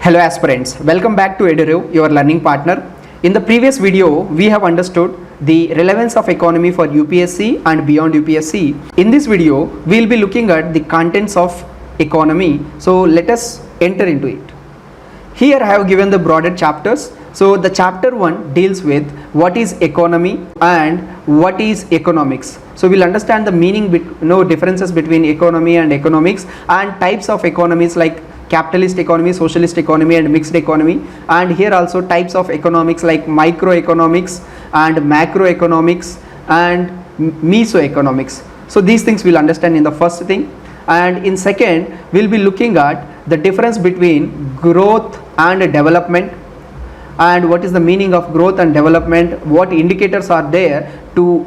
Hello aspirants, welcome back to EduRev, your learning partner. In the previous video, we have understood the relevance of economy for UPSC and beyond UPSC. In this video, we will be looking at the contents of economy. So let us enter into it. Here I have given the broader chapters. So the chapter 1 deals with what is economy and what is economics. So we'll understand the meaning, differences between economy and economics and types of economies like capitalist economy, socialist economy and mixed economy, and here also types of economics like microeconomics and macroeconomics and mesoeconomics. So these things we'll understand in the first thing, and in second we'll be looking at the difference between growth and development and what is the meaning of growth and development, what indicators are there to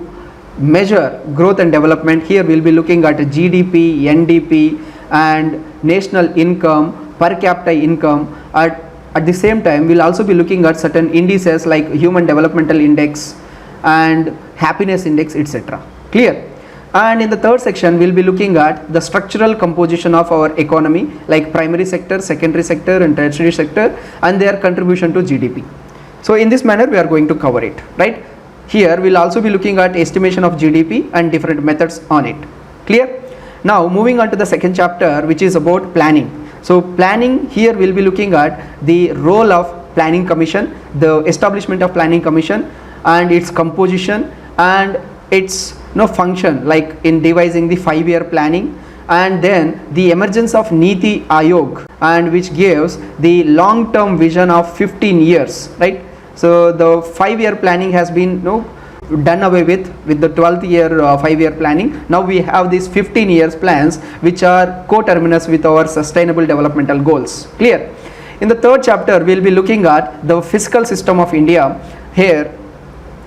measure growth and development. Here we'll be looking at GDP, NDP and national income, per capita income. At the same time we'll also be looking at certain indices like human developmental index and happiness index, etc. Clear? And in the third section we'll be looking at the structural composition of our economy like primary sector, secondary sector and tertiary sector and their contribution to GDP. So in this manner we are going to cover it, right? Here we'll also be looking at estimation of GDP and different methods on it. Clear? Now moving on to the second chapter, which is about planning. So planning, here we'll be looking at the role of planning commission, the establishment of planning commission and its composition and its function like in devising the 5-year planning, and then the emergence of Niti Aayog, and which gives the long term vision of 15 years, right? So the 5-year planning has been done away with the 12th year 5-year planning. Now we have these 15 years plans which are coterminous with our sustainable developmental goals. Clear? In the third chapter we'll be looking at the fiscal system of India. Here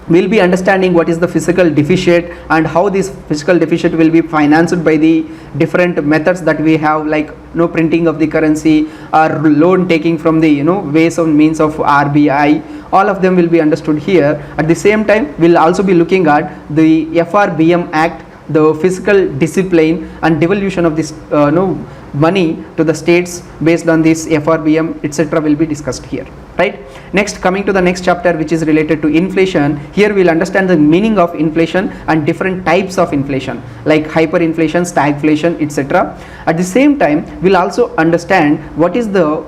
we'll be understanding what is the fiscal deficit and how this fiscal deficit will be financed by the different methods that we have, like printing of the currency or loan taking from the ways and means of RBI. All of them will be understood here. At the same time we'll also be looking at the FRBM Act, the fiscal discipline and devolution of this money to the states based on this FRBM, etc. will be discussed here, right? Next, coming to the next chapter, which is related to inflation. Here we'll understand the meaning of inflation and different types of inflation like hyperinflation, stagflation, etc. At the same time we'll also understand what is the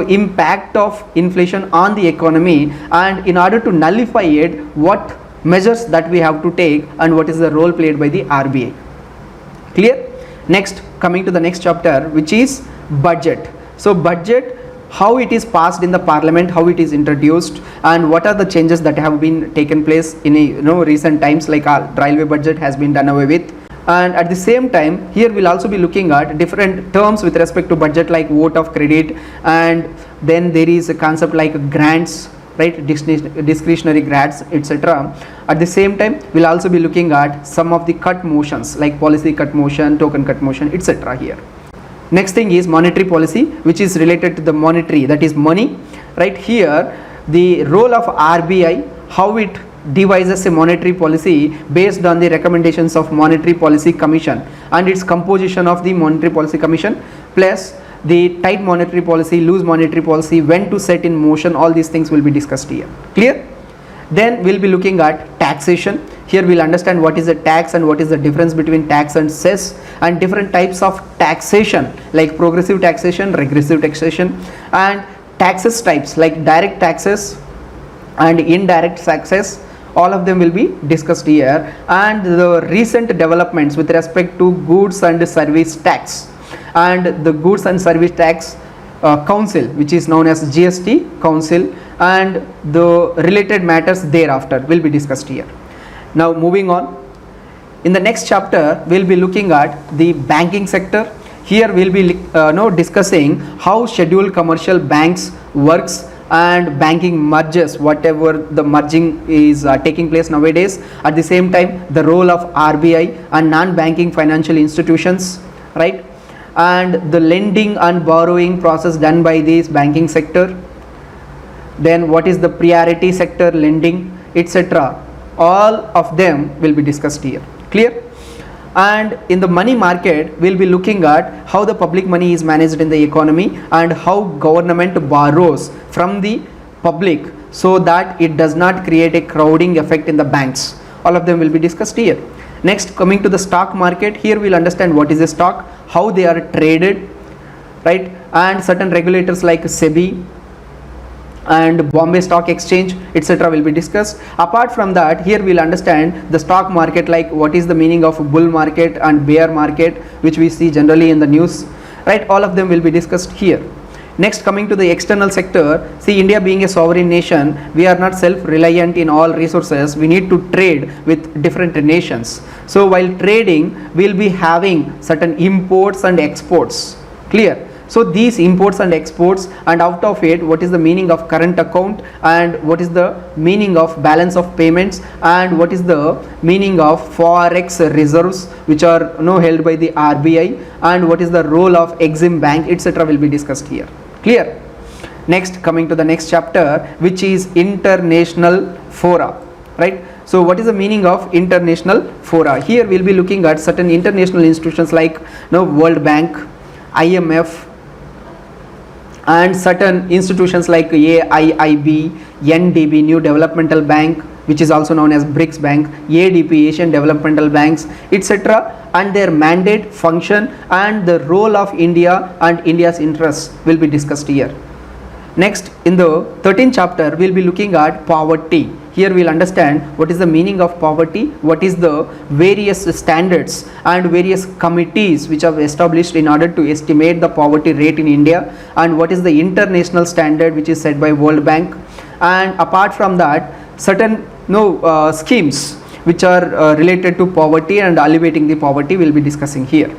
impact of inflation on the economy, and in order to nullify it, what measures that we have to take and what is the role played by the RBI. Clear? Next, coming to the next chapter, which is budget. So budget, how it is passed in the parliament, how it is introduced, and what are the changes that have been taken place in recent times, like our railway budget has been done away with. And at the same time here we'll also be looking at different terms with respect to budget like vote of credit, and then there is a concept like grants, right, discretionary grants, etc. At the same time we'll also be looking at some of the cut motions like policy cut motion, token cut motion, etc. here. Next thing is monetary policy, which is related to the monetary, that is money, right? Here the role of RBI, how it devises a monetary policy based on the recommendations of Monetary Policy Commission and its composition of the Monetary Policy Commission, plus the tight monetary policy, loose monetary policy, when to set in motion. All these things will be discussed here. Clear? Then we'll be looking at taxation. Here we'll understand what is a tax and what is the difference between tax and cess, and different types of taxation like progressive taxation, regressive taxation, and taxes types like direct taxes and indirect taxes. All of them will be discussed here, and the recent developments with respect to goods and service tax and the goods and service tax council, which is known as GST council, and the related matters thereafter will be discussed here. Now moving on, in the next chapter we'll be looking at the banking sector. Here we'll be discussing how scheduled commercial banks works and banking merges, whatever the merging is taking place nowadays. At the same time the role of RBI and non-banking financial institutions, right, and the lending and borrowing process done by this banking sector, then what is the priority sector lending, etc. All of them will be discussed here. Clear? And in the money market, we'll be looking at how the public money is managed in the economy and how government borrows from the public so that it does not create a crowding effect in the banks. All of them will be discussed here. Next, coming to the stock market, here we'll understand what is a stock, how they are traded, right, and certain regulators like SEBI and Bombay Stock Exchange, etc. will be discussed. Apart from that, here we'll understand the stock market, like what is the meaning of bull market and bear market, which we see generally in the news, right. All of them will be discussed here. Next, coming to the external sector, see, India being a sovereign nation, we are not self-reliant in all resources. We need to trade with different nations. So while trading, we'll be having certain imports and exports. Clear? So these imports and exports, and out of it, what is the meaning of current account, and what is the meaning of balance of payments, and what is the meaning of forex reserves, which are held by the RBI, and what is the role of Exim Bank, etc. will be discussed here. Clear? Next, coming to the next chapter, which is international fora, right? So what is the meaning of international fora? Here we'll be looking at certain international institutions like World Bank, IMF, and certain institutions like AIIB, NDB, New Developmental Bank, which is also known as BRICS Bank, ADP, Asian Developmental Banks, etc. and their mandate, function, and the role of India and India's interests will be discussed here. Next, in the 13th chapter, we'll be looking at poverty. Here we'll understand what is the meaning of poverty, what is the various standards and various committees which are established in order to estimate the poverty rate in India, and what is the international standard which is set by World Bank. And apart from that, certain schemes which are related to poverty and alleviating the poverty we'll be discussing here.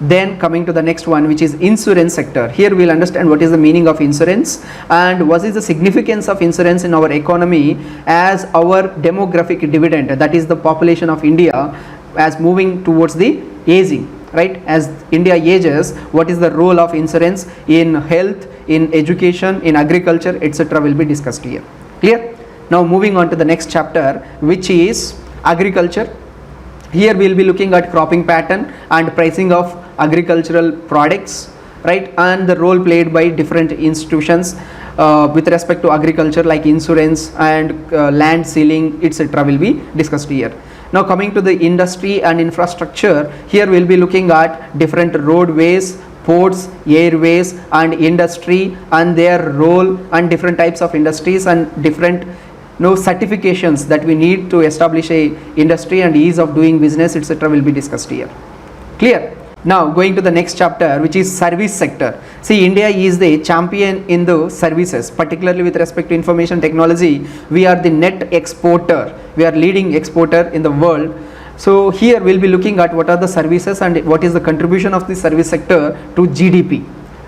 Then coming to the next one, which is insurance sector. Here we'll understand what is the meaning of insurance and what is the significance of insurance in our economy as our demographic dividend, that is the population of India as moving towards the aging, right? As India ages, what is the role of insurance in health, in education, in agriculture, etc. will be discussed here. Clear? Now moving on to the next chapter, which is agriculture. Here we will be looking at cropping pattern and pricing of agricultural products, right, and the role played by different institutions with respect to agriculture, like insurance and land sealing, etc. will be discussed here. Now coming to the industry and infrastructure, here we will be looking at different roadways, ports, airways, and industry and their role, and different types of industries and different certifications that we need to establish a industry and ease of doing business, etc. will be discussed here. Clear? Now going to the next chapter, which is service sector. See, India is the champion in the services, particularly with respect to information technology. We are the net exporter, we are leading exporter in the world. So here we'll be looking at what are the services and what is the contribution of the service sector to GDP,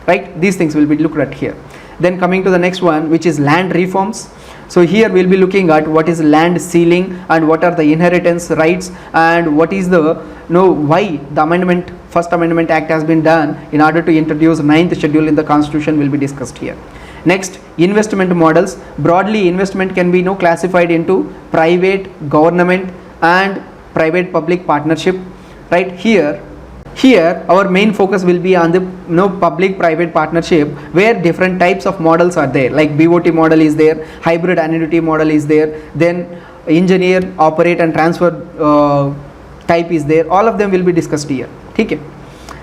right? These things will be looked at here. Then coming to the next one, which is land reforms. So here we'll be looking at what is land sealing and what are the inheritance rights and what is the why the First Amendment Act has been done in order to introduce 9th schedule in the Constitution will be discussed here. Next, investment models. Broadly, investment can be classified into private, government, and private public partnership, right? Here our main focus will be on the public private partnership, where different types of models are there, like BOT model is there, hybrid annuity model is there, then engineer, operate and transfer type is there. All of them will be discussed here. Okay.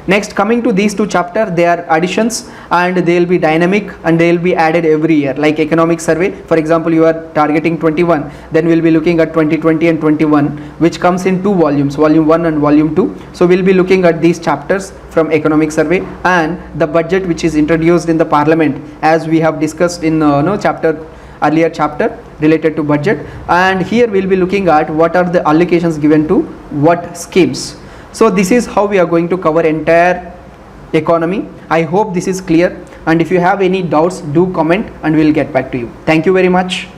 Next, coming to these two chapters, they are additions and they will be dynamic and they will be added every year, like economic survey. For example, you are targeting 21, then we will be looking at 2020 and 21, which comes in 2 volumes, volume 1 and volume 2. So we will be looking at these chapters from economic survey, and the budget which is introduced in the parliament, as we have discussed in earlier chapter related to budget. And here we will be looking at what are the allocations given to what schemes. So this is how we are going to cover entire economy. I hope this is clear, and if you have any doubts, do comment and we will get back to you. Thank you very much.